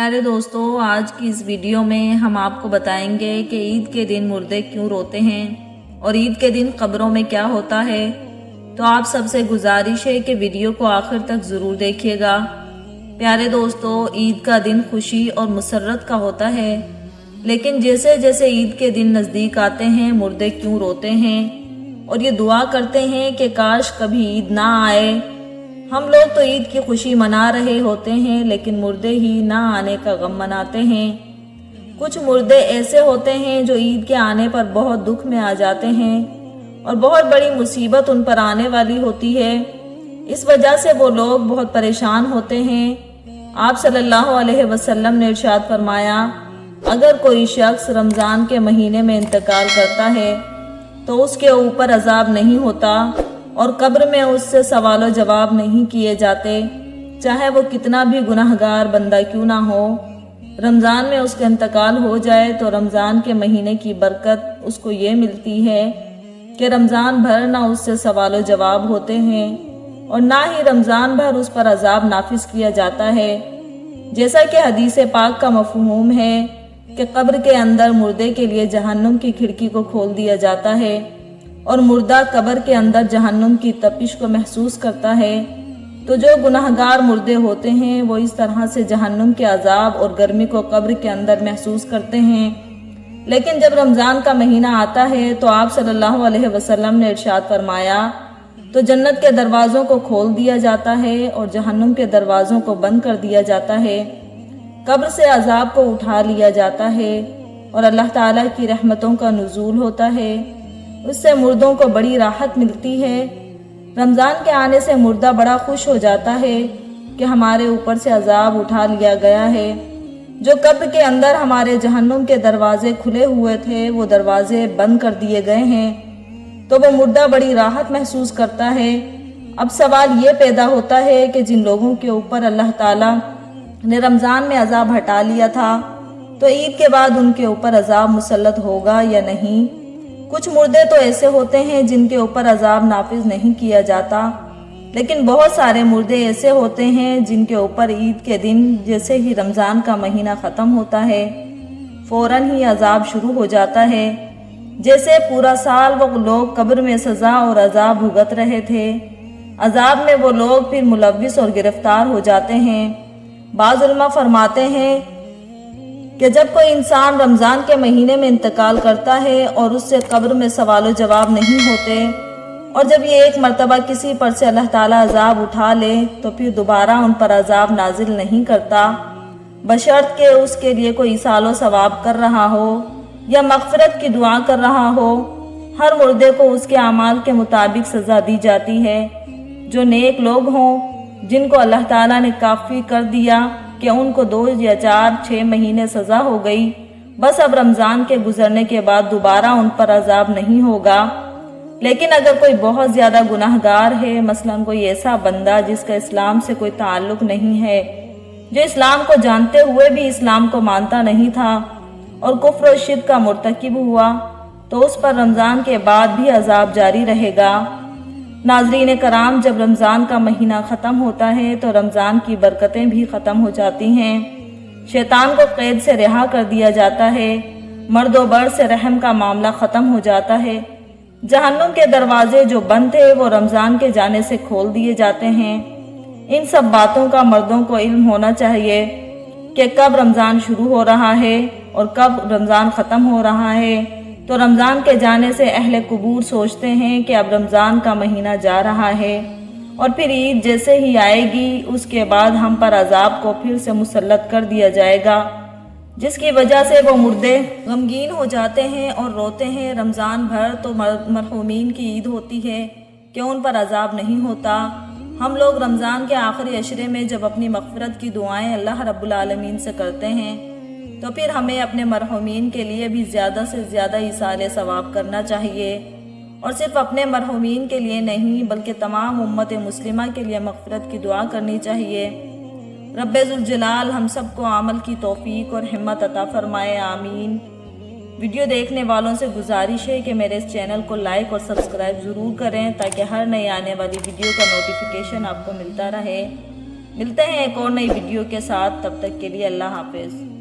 प्यारे दोस्तों, आज की इस वीडियो में हम आपको बताएंगे कि ईद के दिन मुर्दे क्यों रोते हैं और ईद के दिन कब्रों में क्या होता है। तो आप सबसे गुजारिश है कि वीडियो को आखिर तक ज़रूर देखिएगा। प्यारे दोस्तों, ईद का दिन खुशी और मुसर्रत का होता है, लेकिन जैसे जैसे ईद के दिन नज़दीक आते हैं मुर्दे क्यों रोते हैं और ये दुआ करते हैं कि काश कभी ईद ना आए। हम लोग तो ईद की खुशी मना रहे होते हैं, लेकिन मुर्दे ही ना आने का गम मनाते हैं। कुछ मुर्दे ऐसे होते हैं जो ईद के आने पर बहुत दुख में आ जाते हैं और बहुत बड़ी मुसीबत उन पर आने वाली होती है। इस वजह से वो लोग बहुत परेशान होते हैं। आप सल्लल्लाहु अलैहि वसल्लम ने इरशाद फरमाया, अगर कोई शख्स रमज़ान के महीने में इंतकाल करता है तो उसके ऊपर अजाब नहीं होता और कब्र में उससे सवाल जवाब नहीं किए जाते, चाहे वो कितना भी गुनाहगार बंदा क्यों ना हो। रमज़ान में उसका इंतकाल हो जाए तो रमज़ान के महीने की बरकत उसको ये मिलती है कि रमज़ान भर ना उससे सवाल जवाब होते हैं और ना ही रमज़ान भर उस पर अजाब नाफिज किया जाता है। जैसा कि हदीस पाक का मफ़हूम है कि कब्र के अंदर मुर्दे के लिए जहन्नुम की खिड़की को खोल दिया जाता है और मुर्दा कब्र के अंदर जहन्नुम की तपिश को महसूस करता है। तो जो गुनाहगार मुर्दे होते हैं वो इस तरह से जहन्नुम के अजाब और गर्मी को कब्र के अंदर महसूस करते हैं। लेकिन जब रमज़ान का महीना आता है तो आप सल्लल्लाहु अलैहि वसल्लम ने इरशाद फरमाया, तो जन्नत के दरवाज़ों को खोल दिया जाता है और जहन्नुम के दरवाज़ों को बंद कर दिया जाता है। कब्र से अजाब को उठा लिया जाता है और अल्लाह ताला की रहमतों का नुज़ूल होता है। उससे मुर्दों को बड़ी राहत मिलती है। रमज़ान के आने से मुर्दा बड़ा खुश हो जाता है कि हमारे ऊपर से अजाब उठा लिया गया है। जो कब्र के अंदर हमारे जहन्नुम के दरवाजे खुले हुए थे वो दरवाजे बंद कर दिए गए हैं, तो वो मुर्दा बड़ी राहत महसूस करता है। अब सवाल ये पैदा होता है कि जिन लोगों के ऊपर अल्लाह ताला ने रमज़ान में अजाब हटा लिया था, तो ईद के बाद उनके ऊपर अजाब मुसल्लत होगा या नहीं। कुछ मुर्दे तो ऐसे होते हैं जिनके ऊपर अजाब नाफिज नहीं किया जाता, लेकिन बहुत सारे मुर्दे ऐसे होते हैं जिनके ऊपर ईद के दिन जैसे ही रमज़ान का महीना ख़त्म होता है फ़ौरन ही अजाब शुरू हो जाता है। जैसे पूरा साल वो लोग कब्र में सज़ा और अजाब भुगत रहे थे, अजाब में वो लोग फिर मुलव्विस और गिरफ्तार हो जाते हैं। बाज़ उलमा फरमाते हैं कि जब कोई इंसान रमज़ान के महीने में इंतकाल करता है और उससे कब्र में सवाल जवाब नहीं होते और जब ये एक मर्तबा किसी पर से अल्लाह ताला अजाब उठा ले तो फिर दोबारा उन पर अजाब नाजिल नहीं करता, बशर्त के उसके लिए कोई इसालो सवाब कर रहा हो या मग़फ़िरत की दुआ कर रहा हो। हर मुर्दे को उसके अमाल के मुताबिक सज़ा दी जाती है। जो नेक लोग हों जिनको अल्लाह ताला ने काफ़ी कर दिया कि उनको 2 या 4 6 महीने सज़ा हो गई, बस अब रमज़ान के गुजरने के बाद दोबारा उन पर अजाब नहीं होगा। लेकिन अगर कोई बहुत ज़्यादा गुनाहगार है, मसलन कोई ऐसा बंदा जिसका इस्लाम से कोई ताल्लुक़ नहीं है, जो इस्लाम को जानते हुए भी इस्लाम को मानता नहीं था और कुफ्र और शिर्क का मुर्तकिब हुआ, तो उस पर रमज़ान के बाद भी अजाब जारी रहेगा। नाज़रीन कराम, जब रमज़ान का महीना ख़त्म होता है तो रमज़ान की बरकतें भी ख़त्म हो जाती हैं। शैतान को क़ैद से रिहा कर दिया जाता है। मर्द व बर्द से रहम का मामला ख़त्म हो जाता है। जहन्नुम के दरवाजे जो बंद थे वो रमज़ान के जाने से खोल दिए जाते हैं। इन सब बातों का मर्दों को इल्म होना चाहिए कि कब रमज़ान शुरू हो रहा है और कब रमज़ान ख़त्म हो रहा है। तो रमज़ान के जाने से अहले कुबूर सोचते हैं कि अब रमज़ान का महीना जा रहा है और फिर ईद जैसे ही आएगी उसके बाद हम पर अजाब को फिर से मुसल्लत कर दिया जाएगा, जिसकी वजह से वो मुर्दे गमगीन हो जाते हैं और रोते हैं। रमज़ान भर तो मरहूमीन की ईद होती है कि उन पर अजाब नहीं होता। हम लोग रमज़ान के आखिरी अशरे में जब अपनी मग़फ़िरत की दुआएं अल्लाह रब्बुल आलमीन से करते हैं तो फिर हमें अपने मरहूमीन के लिए भी ज़्यादा से ज़्यादा इसाले सवाब करना चाहिए और सिर्फ अपने मरहूमीन के लिए नहीं बल्कि तमाम उम्मत मुस्लिमा के लिए मग़फ़िरत की दुआ करनी चाहिए। रब्बे ज़ुल जलाल हम सबको अमल की तौफ़ीक और हिम्मत अता फ़रमाए, आमीन। वीडियो देखने वालों से गुजारिश है कि मेरे इस चैनल को लाइक और सब्सक्राइब ज़रूर करें ताकि हर नई आने वाली वीडियो का नोटिफिकेशन आपको मिलता रहे। ملتے ہیں ایک اور نئی ویڈیو کے ساتھ، تب تک کے لیے اللہ حافظ۔